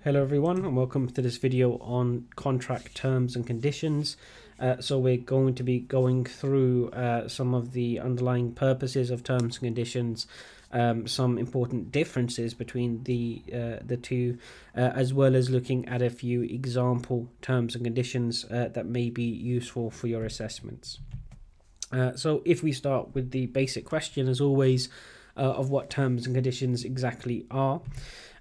Hello everyone and welcome to this video on contract terms and conditions. So we're going to be going through some of the underlying purposes of terms and conditions, some important differences between the two, as well as looking at a few example terms and conditions that may be useful for your assessments. So if we start with the basic question, as always, of what terms and conditions exactly are.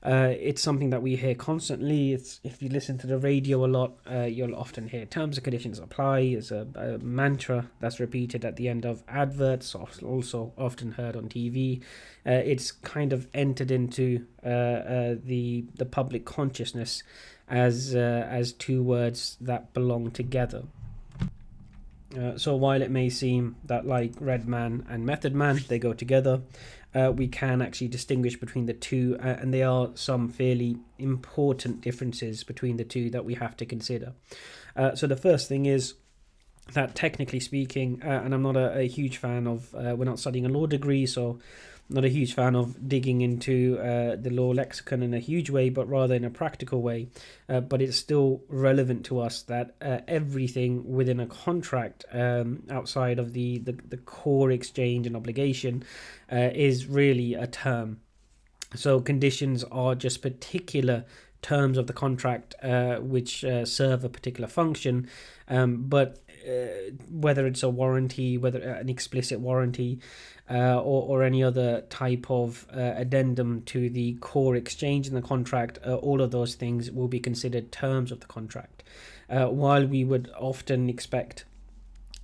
It's something that we hear constantly. If you listen to the radio a lot, you'll often hear terms and conditions apply as a mantra that's repeated at the end of adverts, also often heard on TV. It's kind of entered into the public consciousness as two words that belong together. So while it may seem that like Red Man and Method Man, they go together, we can actually distinguish between the two, and there are some fairly important differences between the two that we have to consider. So the first thing is that technically speaking, and I'm not a huge fan of, we're not studying a law degree, so not a huge fan of digging into the law lexicon in a huge way, but rather in a practical way. But it's still relevant to us that everything within a contract outside of the core exchange and obligation is really a term. So conditions are just particular terms of the contract which serve a particular function, but whether it's a warranty, whether an explicit warranty, or any other type of addendum to the core exchange in the contract, all of those things will be considered terms of the contract. While we would often expect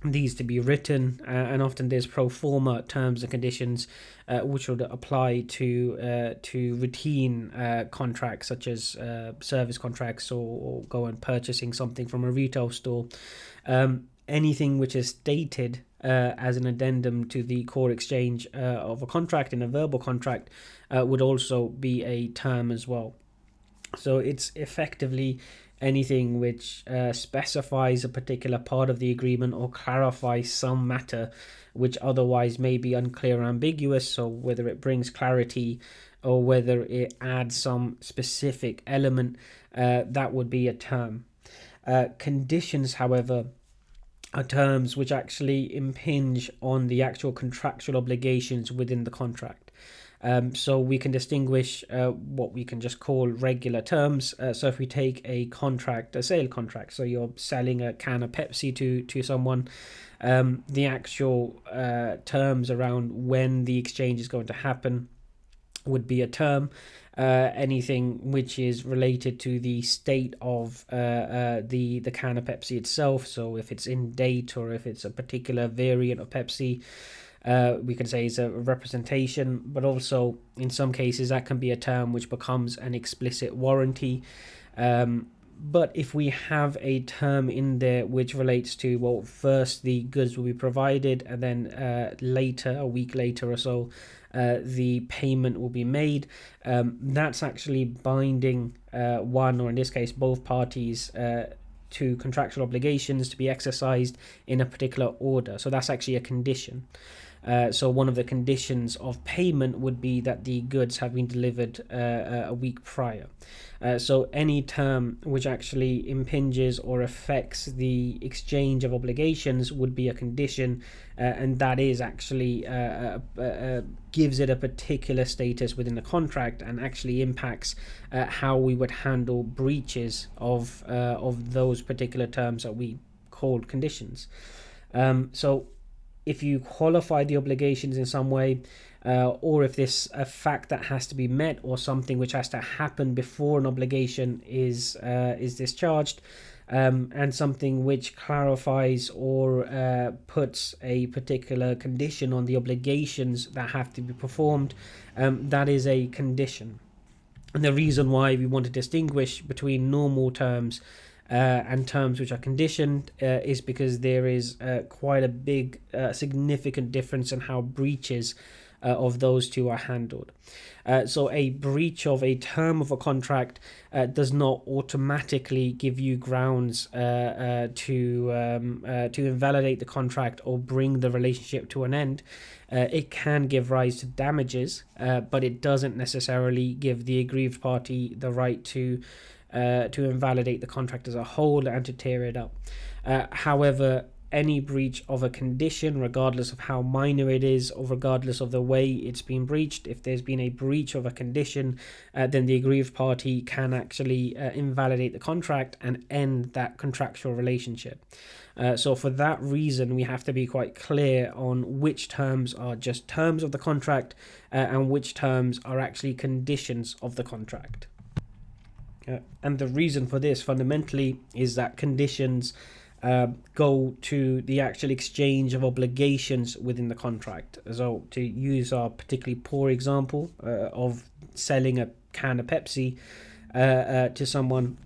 these to be written, and often there's pro forma terms and conditions which would apply to routine contracts such as service contracts or go and purchasing something from a retail store. Anything which is stated as an addendum to the core exchange of a contract in a verbal contract would also be a term as well. So it's effectively anything which specifies a particular part of the agreement or clarifies some matter which otherwise may be unclear or ambiguous. So whether it brings clarity or whether it adds some specific element, that would be a term. Conditions, however, are terms which actually impinge on the actual contractual obligations within the contract. So we can distinguish what we can just call regular terms. So if we take a contract, a sale contract, so you're selling a can of Pepsi to someone, the actual terms around when the exchange is going to happen would be a term. Anything which is related to the state of the can of Pepsi itself, so if it's in date or if it's a particular variant of Pepsi, we can say is a representation. But also in some cases that can be a term which becomes an explicit warranty. But if we have a term in there which relates to, well, first the goods will be provided and then later, a week later or so, the payment will be made, that's actually binding one, or in this case both parties, to contractual obligations to be exercised in a particular order. So that's actually a condition. So one of the conditions of payment would be that the goods have been delivered a week prior. So any term which actually impinges or affects the exchange of obligations would be a condition, and that is actually gives it a particular status within the contract and actually impacts how we would handle breaches of those particular terms that we called conditions. So if you qualify the obligations in some way, or if this a fact that has to be met or something which has to happen before an obligation is discharged, and something which clarifies or puts a particular condition on the obligations that have to be performed, that is a condition. And the reason why we want to distinguish between normal terms and terms which are conditioned is because there is quite a big significant difference in how breaches of those two are handled. So a breach of a term of a contract does not automatically give you grounds to invalidate the contract or bring the relationship to an end. It can give rise to damages, but it doesn't necessarily give the aggrieved party the right to invalidate the contract as a whole and to tear it up. However, any breach of a condition, regardless of how minor it is or regardless of the way it's been breached, if there's been a breach of a condition, then the aggrieved party can actually invalidate the contract and end that contractual relationship. So for that reason, we have to be quite clear on which terms are just terms of the contract and which terms are actually conditions of the contract. And the reason for this fundamentally is that conditions go to the actual exchange of obligations within the contract. So to use our particularly poor example of selling a can of Pepsi to someone,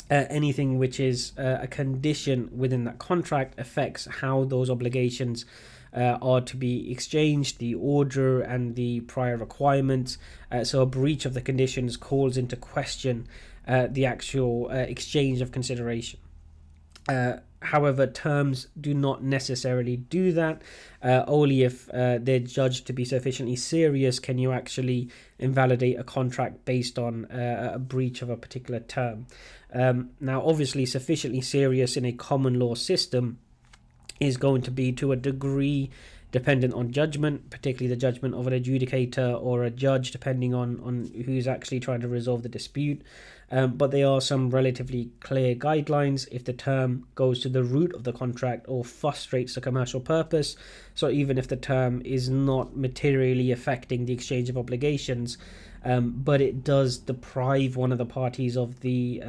anything which is a condition within that contract affects how those obligations are to be exchanged, the order and the prior requirements. So a breach of the conditions calls into question the actual exchange of consideration. However, terms do not necessarily do that. Only if they're judged to be sufficiently serious can you actually invalidate a contract based on a breach of a particular term. Now, obviously, sufficiently serious in a common law system is going to be to a degree dependent on judgment, particularly the judgment of an adjudicator or a judge, depending on who's actually trying to resolve the dispute. But there are some relatively clear guidelines if the term goes to the root of the contract or frustrates the commercial purpose. So even if the term is not materially affecting the exchange of obligations, but it does deprive one of the parties of the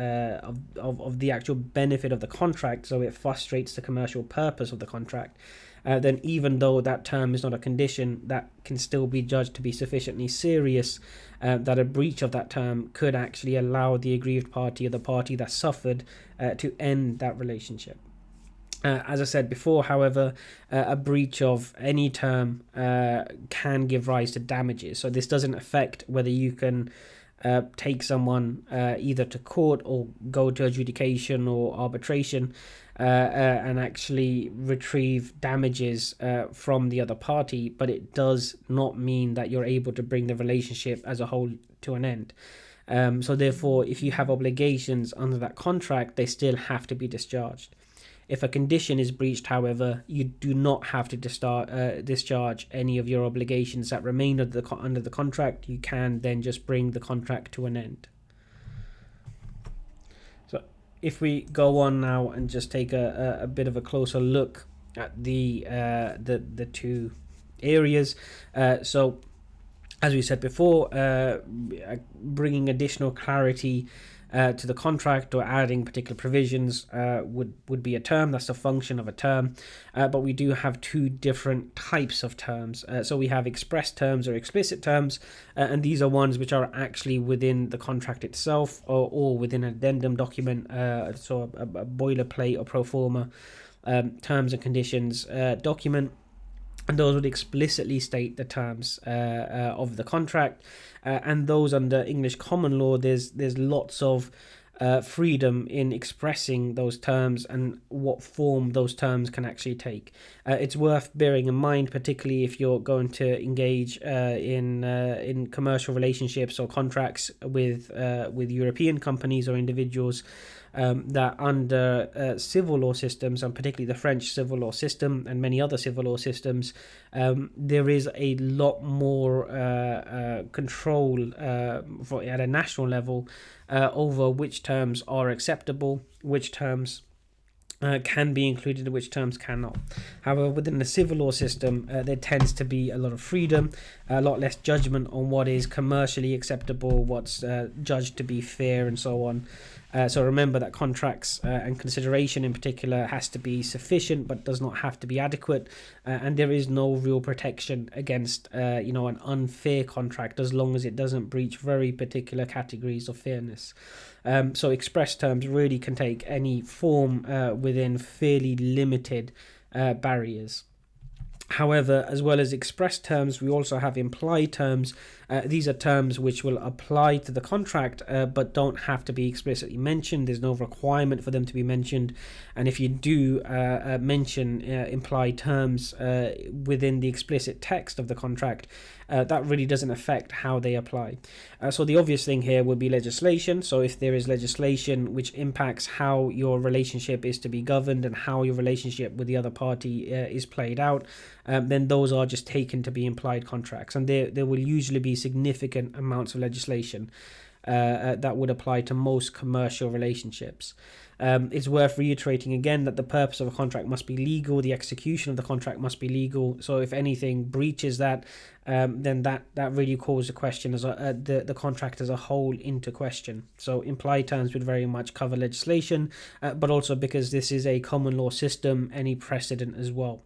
of the actual benefit of the contract, so it frustrates the commercial purpose of the contract, then even though that term is not a condition, that can still be judged to be sufficiently serious that a breach of that term could actually allow the aggrieved party or the party that suffered to end that relationship. As I said before, however, a breach of any term can give rise to damages. So this doesn't affect whether you can take someone either to court or go to adjudication or arbitration and actually retrieve damages from the other party, but it does not mean that you're able to bring the relationship as a whole to an end. So therefore, if you have obligations under that contract, they still have to be discharged. If a condition is breached, however, you do not have to discharge any of your obligations that remain under the contract. You can then just bring the contract to an end. So if we go on now and just take a bit of a closer look at the two areas. So as we said before, bringing additional clarity to the contract or adding particular provisions would be a term. That's a function of a term, but we do have two different types of terms. So we have express terms or explicit terms, and these are ones which are actually within the contract itself or within an addendum document, so a boilerplate or pro forma terms and conditions document. And those would explicitly state the terms of the contract, and those under English common law, there's lots of freedom in expressing those terms and what form those terms can actually take. It's worth bearing in mind, particularly if you're going to engage in commercial relationships or contracts with European companies or individuals. That under civil law systems, and particularly the French civil law system and many other civil law systems, there is a lot more control at a national level over which terms are acceptable, which terms can be included and which terms cannot. However, within the civil law system, there tends to be a lot of freedom, a lot less judgment on what is commercially acceptable, what's judged to be fair, and so on. So remember that contracts and consideration in particular has to be sufficient but does not have to be adequate, and there is no real protection against an unfair contract as long as it doesn't breach very particular categories of fairness. So express terms really can take any form within fairly limited barriers. However, as well as express terms, we also have implied terms. These are terms which will apply to the contract, but don't have to be explicitly mentioned. There's no requirement for them to be mentioned. And if you do mention implied terms within the explicit text of the contract, that really doesn't affect how they apply. So the obvious thing here would be legislation. So if there is legislation which impacts how your relationship is to be governed and how your relationship with the other party is played out, then those are just taken to be implied contracts. And there will usually be significant amounts of legislation that would apply to most commercial relationships. It's worth reiterating again that the purpose of a contract must be legal, the execution of the contract must be legal. So if anything breaches that, then that really calls the question as the contract as a whole into question. So implied terms would very much cover legislation, but also because this is a common law system, any precedent as well.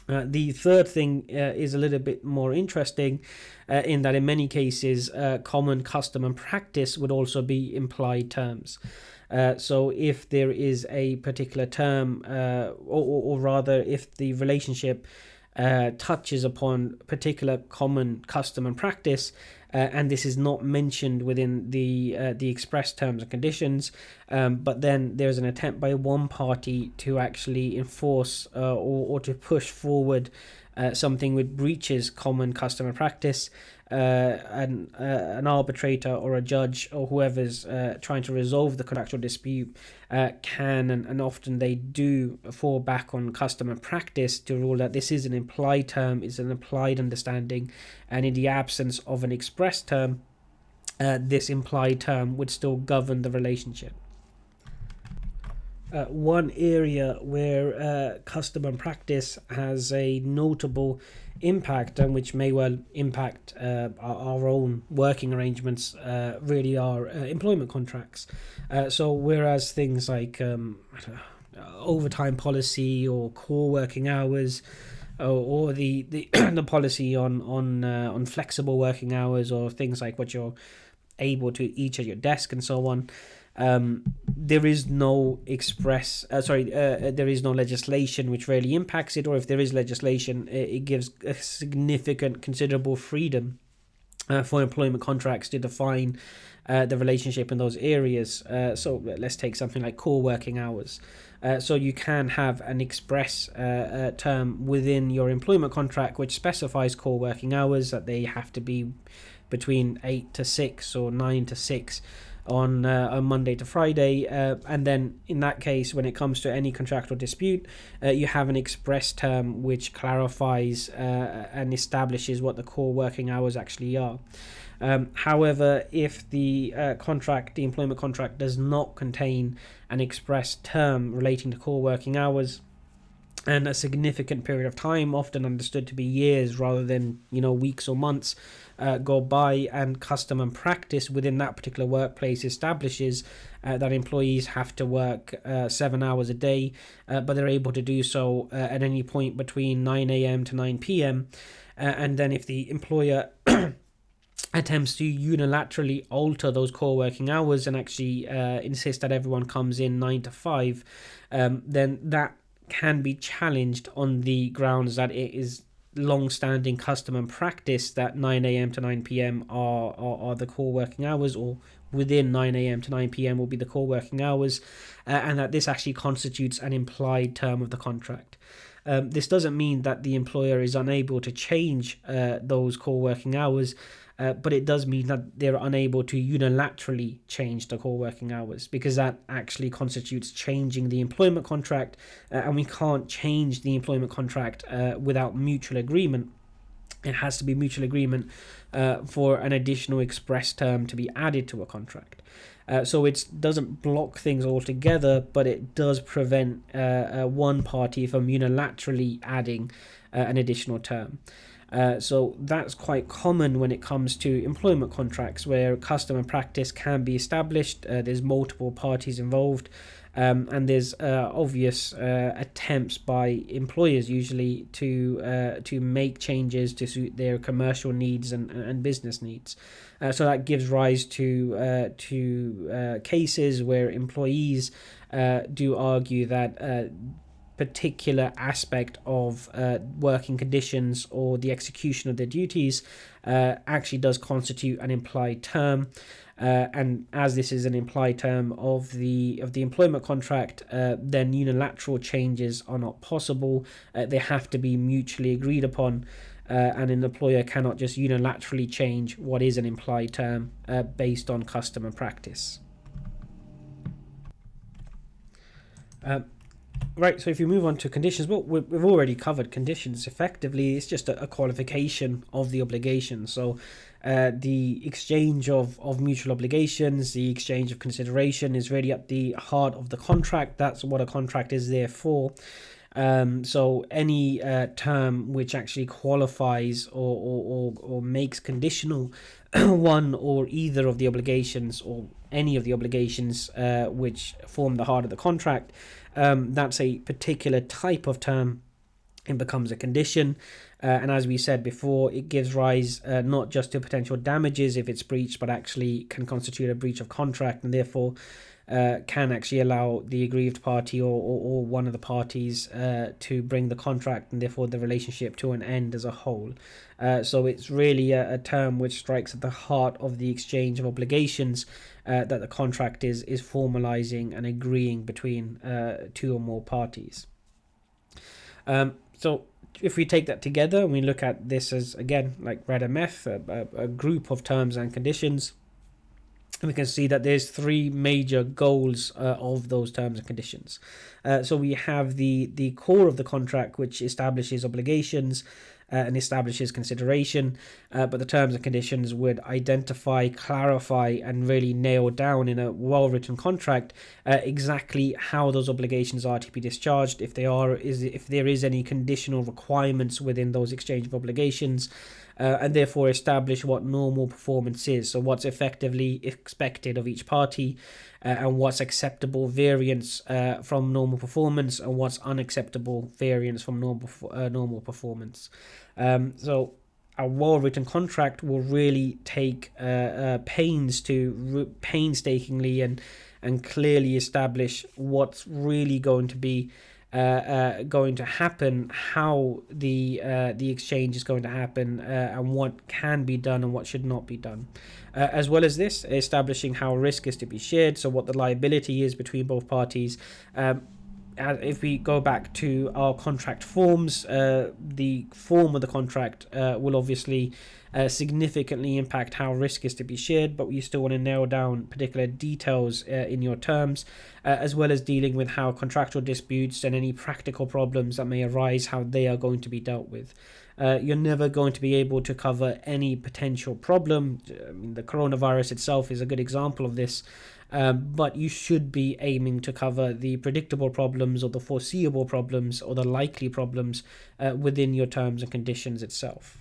The third thing is a little bit more interesting in that in many cases common custom and practice would also be implied terms. So if there is a particular term or rather if the relationship touches upon particular common custom and practice, and this is not mentioned within the express terms and conditions, but then there's an attempt by one party to actually enforce or to push forward something which breaches common custom and practice, an arbitrator or a judge or whoever's trying to resolve the contractual dispute can and often they do fall back on custom and practice to rule that this is an implied term, is an implied understanding, and in the absence of an express term, this implied term would still govern the relationship. One area where custom and practice has a notable impact and which may well impact our own working arrangements really are employment contracts. So whereas things like overtime policy or core working hours or the the policy on flexible working hours or things like what you're able to eat at your desk and so on, there is no there is no legislation which really impacts it, or if there is legislation, it gives a significant, considerable freedom for employment contracts to define the relationship in those areas. So let's take something like core working hours. So you can have an express term within your employment contract which specifies core working hours, that they have to be between 8 to 6 or 9 to 6 on Monday to Friday, and then in that case, when it comes to any contractual dispute, you have an express term which clarifies and establishes what the core working hours actually are. However, if the employment contract does not contain an express term relating to core working hours, and a significant period of time, often understood to be years rather than weeks or months, go by, and custom and practice within that particular workplace establishes that employees have to work 7 hours a day, but they're able to do so at any point between 9 a.m. to 9 p.m. And then if the employer attempts to unilaterally alter those core working hours and actually insist that everyone comes in 9 to 5, then that can be challenged on the grounds that it is long-standing custom and practice that 9 a.m. to 9 p.m. are the core working hours, or within 9 a.m. to 9 p.m. will be the core working hours, and that this actually constitutes an implied term of the contract. This doesn't mean that the employer is unable to change those core working hours, but it does mean that they're unable to unilaterally change the core working hours, because that actually constitutes changing the employment contract, and we can't change the employment contract without mutual agreement. It has to be mutual agreement for an additional express term to be added to a contract. So it doesn't block things altogether, but it does prevent one party from unilaterally adding an additional term. So that's quite common when it comes to employment contracts, where custom and practice can be established. There's multiple parties involved, and there's obvious attempts by employers usually to make changes to suit their commercial needs and business needs. So that gives rise to cases where employees do argue that particular aspect of working conditions or the execution of their duties actually does constitute an implied term. And as this is an implied term of the employment contract, then unilateral changes are not possible. They have to be mutually agreed upon, and an employer cannot just unilaterally change what is an implied term based on custom and practice. Right, so if you move on to conditions, well, we've already covered conditions. Effectively, it's just a qualification of the obligation. So the exchange of mutual obligations, the exchange of consideration is really at the heart of the contract. That's what a contract is there for. So any term which actually qualifies or makes conditional one or either of the obligations or any of the obligations which form the heart of the contract, that's a particular type of term. It becomes a condition, and as we said before, it gives rise not just to potential damages if it's breached, but actually can constitute a breach of contract, and therefore can actually allow the aggrieved party or one of the parties to bring the contract and therefore the relationship to an end as a whole. So it's really a term which strikes at the heart of the exchange of obligations that the contract is formalizing and agreeing between two or more parties. So if we take that together and we look at this as, again, like Red MF, a group of terms and conditions, we can see that there's three major goals of those terms and conditions. So we have the core of the contract, which establishes obligations and establishes consideration, but the terms and conditions would identify, clarify, and really nail down in a well-written contract exactly how those obligations are to be discharged, if there is any conditional requirements within those exchange of obligations, and therefore establish what normal performance is, so what's effectively expected of each party, and what's acceptable variance from normal performance, and what's unacceptable variance from normal performance. So a well-written contract will really take pains to painstakingly and clearly establish what's really going to be going to happen, how the exchange is going to happen, and what can be done and what should not be done. As well as this, establishing how risk is to be shared, so what the liability is between both parties. If we go back to our contract forms, the form of the contract will obviously significantly impact how risk is to be shared, but you still want to nail down particular details in your terms, as well as dealing with how contractual disputes and any practical problems that may arise, how they are going to be dealt with. You're never going to be able to cover any potential problem. I mean, the coronavirus itself is a good example of this. But you should be aiming to cover the predictable problems or the foreseeable problems or the likely problems within your terms and conditions itself.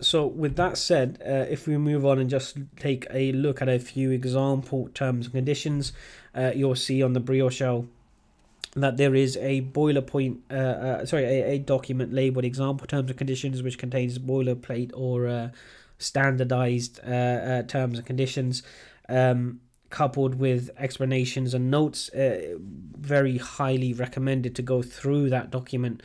So with that said, if we move on and just take a look at a few example terms and conditions, you'll see on the Brio shell that there is a a document labeled example terms and conditions, which contains boilerplate or standardized terms and conditions, coupled with explanations and notes. Very highly recommended to go through that document,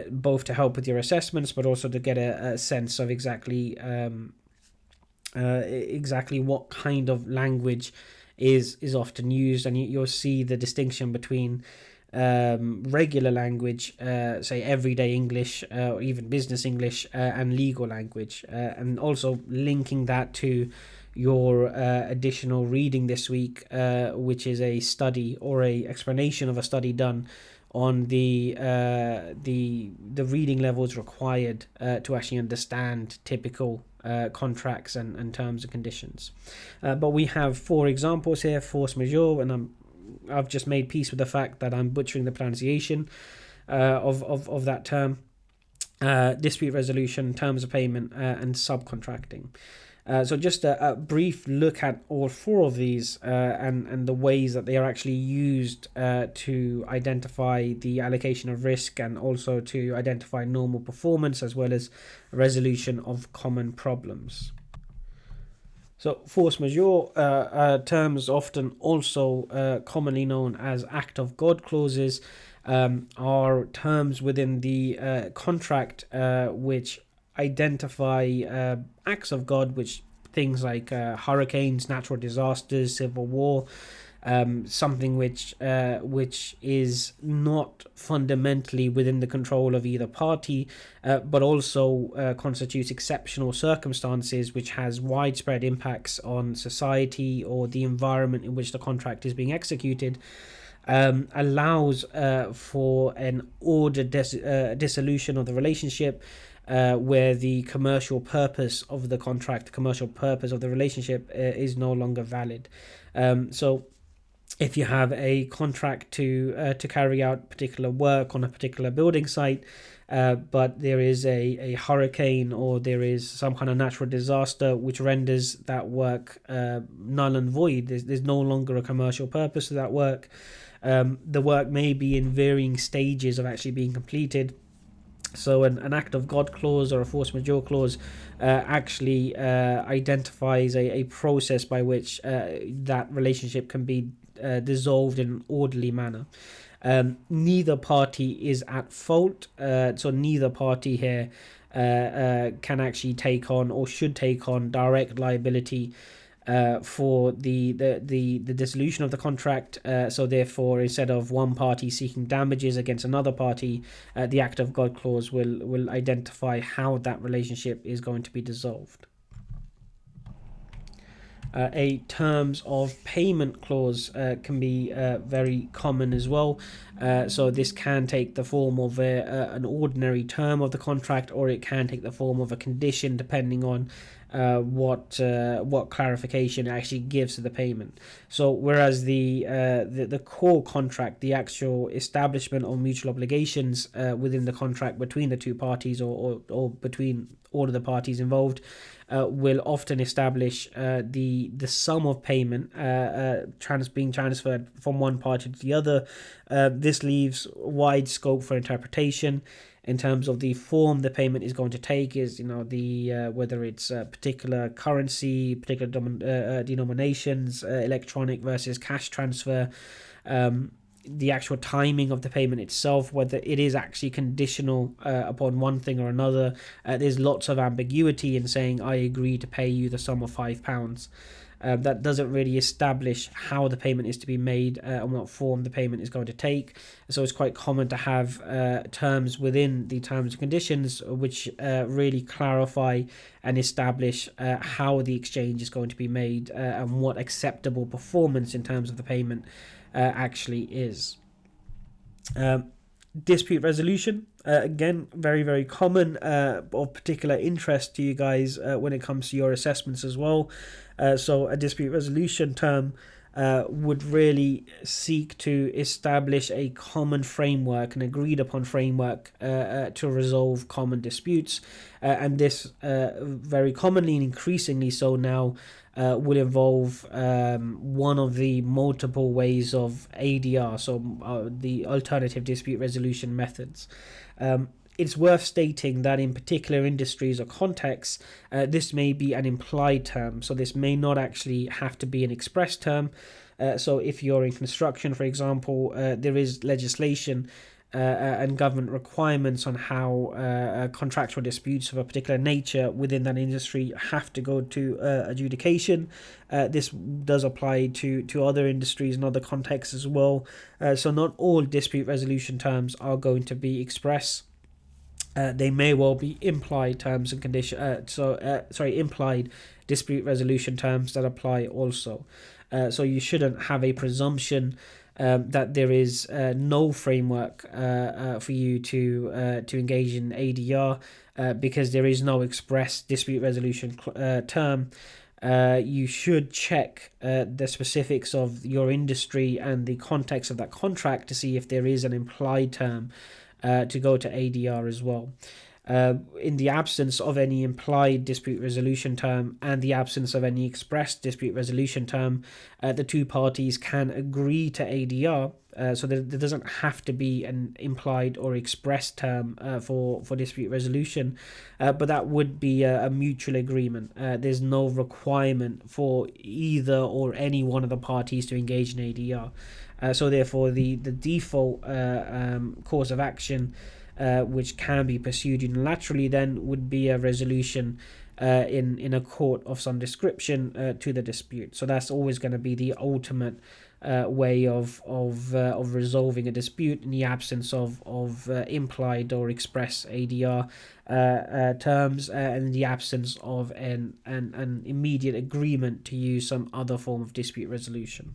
both to help with your assessments, but also to get a sense of exactly what kind of language is often used, and you'll see the distinction between regular language, say everyday English, or even business English, and legal language, and also linking that to your additional reading this week, which is a study or a explanation of a study done on the reading levels required to actually understand typical contracts and terms and conditions. But we have 4 examples here: force majeure, and I've just made peace with the fact that I'm butchering the pronunciation of that term. Dispute resolution, terms of payment, and subcontracting. So just a brief look at all 4 of these and the ways that they are actually used to identify the allocation of risk, and also to identify normal performance as well as resolution of common problems. So, force majeure terms, often also commonly known as act of God clauses, are terms within the contract which identify acts of God, which things like hurricanes, natural disasters, civil war, something which is not fundamentally within the control of either party, but also constitutes exceptional circumstances which has widespread impacts on society or the environment in which the contract is being executed. Allows for an ordered dissolution of the relationship, where the commercial purpose of the contract, the commercial purpose of the relationship, is no longer valid. So if you have a contract to carry out particular work on a particular building site, but there is a hurricane or there is some kind of natural disaster which renders that work null and void, there's no longer a commercial purpose to that work. The work may be in varying stages of actually being completed. So an act of God clause or a force majeure clause actually identifies a process by which that relationship can be dissolved in an orderly manner. Neither party is at fault, so neither party here can actually take on or should take on direct liability for the dissolution of the contract. So therefore, instead of one party seeking damages against another party, the act of God clause will identify how that relationship is going to be dissolved. A terms of payment clause can be very common as well. So this can take the form of an ordinary term of the contract, or it can take the form of a condition, depending on what clarification it actually gives to the payment. So whereas the core contract, the actual establishment of mutual obligations within the contract between the two parties, or between all of the parties involved, will often establish the sum of payment being transferred from one party to the other. This leaves wide scope for interpretation in terms of the form the payment is going to take. Is the whether it's a particular currency, particular denominations, electronic versus cash transfer. The actual timing of the payment itself, whether it is actually conditional upon one thing or another. There's lots of ambiguity in saying I agree to pay you the sum of £5. That doesn't really establish how the payment is to be made and what form the payment is going to take. So it's quite common to have terms within the terms and conditions which really clarify and establish how the exchange is going to be made and what acceptable performance in terms of the payment actually is. Dispute resolution, again, very, very common, of particular interest to you guys when it comes to your assessments as well. So a dispute resolution term would really seek to establish a common framework, an agreed upon framework to resolve common disputes. And this very commonly and increasingly so now will involve one of the multiple ways of ADR, so the alternative dispute resolution methods. It's worth stating that in particular industries or contexts, this may be an implied term, so this may not actually have to be an express term. So if you're in construction, for example, there is legislation and government requirements on how contractual disputes of a particular nature within that industry have to go to adjudication. This does apply to other industries and other contexts as well. So not all dispute resolution terms are going to be express. They may well be implied terms and conditions. Implied dispute resolution terms that apply also. So you shouldn't have a presumption that there is no framework for you to engage in ADR because there is no express dispute resolution term. You should check the specifics of your industry and the context of that contract to see if there is an implied term to go to ADR as well. In the absence of any implied dispute resolution term and the absence of any express dispute resolution term, the two parties can agree to ADR, So there doesn't have to be an implied or express term for dispute resolution, but that would be a mutual agreement. There's no requirement for either or any one of the parties to engage in ADR. So therefore, the default course of action, which can be pursued unilaterally, then would be a resolution in a court of some description to the dispute. So that's always going to be the ultimate way of resolving a dispute in the absence of implied or express ADR terms, and in the absence of an immediate agreement to use some other form of dispute resolution.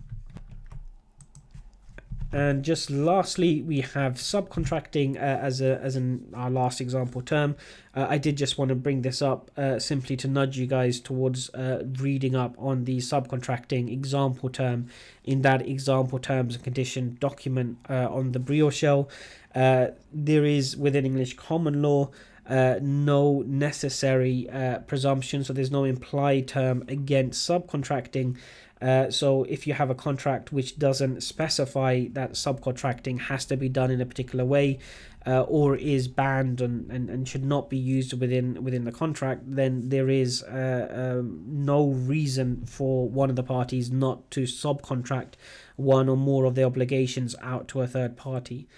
And just lastly, we have subcontracting as our last example term. I did just want to bring this up simply to nudge you guys towards reading up on the subcontracting example term in that example terms and condition document on the Brio shell. There is, within English common law, no necessary presumption, so there's no implied term against subcontracting. So if you have a contract which doesn't specify that subcontracting has to be done in a particular way, or is banned and should not be used within the contract, then there is no reason for one of the parties not to subcontract one or more of the obligations out to a third party.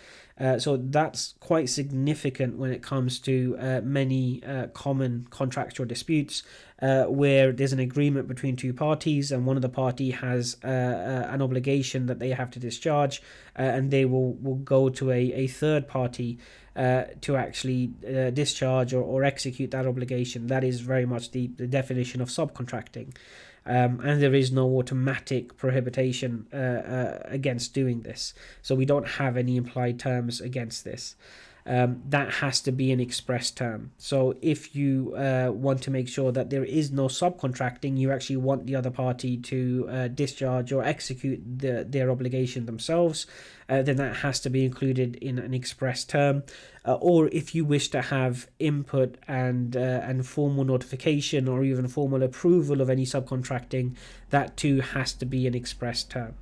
So that's quite significant when it comes to many common contractual disputes where there's an agreement between two parties and one of the party has an obligation that they have to discharge, and they will go to a third party to actually discharge or execute that obligation. That is very much the definition of subcontracting. And there is no automatic prohibition against doing this. So we don't have any implied terms against this. That has to be an express term. So if you want to make sure that there is no subcontracting, you actually want the other party to discharge or execute their obligation themselves, then that has to be included in an express term. Or if you wish to have input and formal notification or even formal approval of any subcontracting, that too has to be an express term.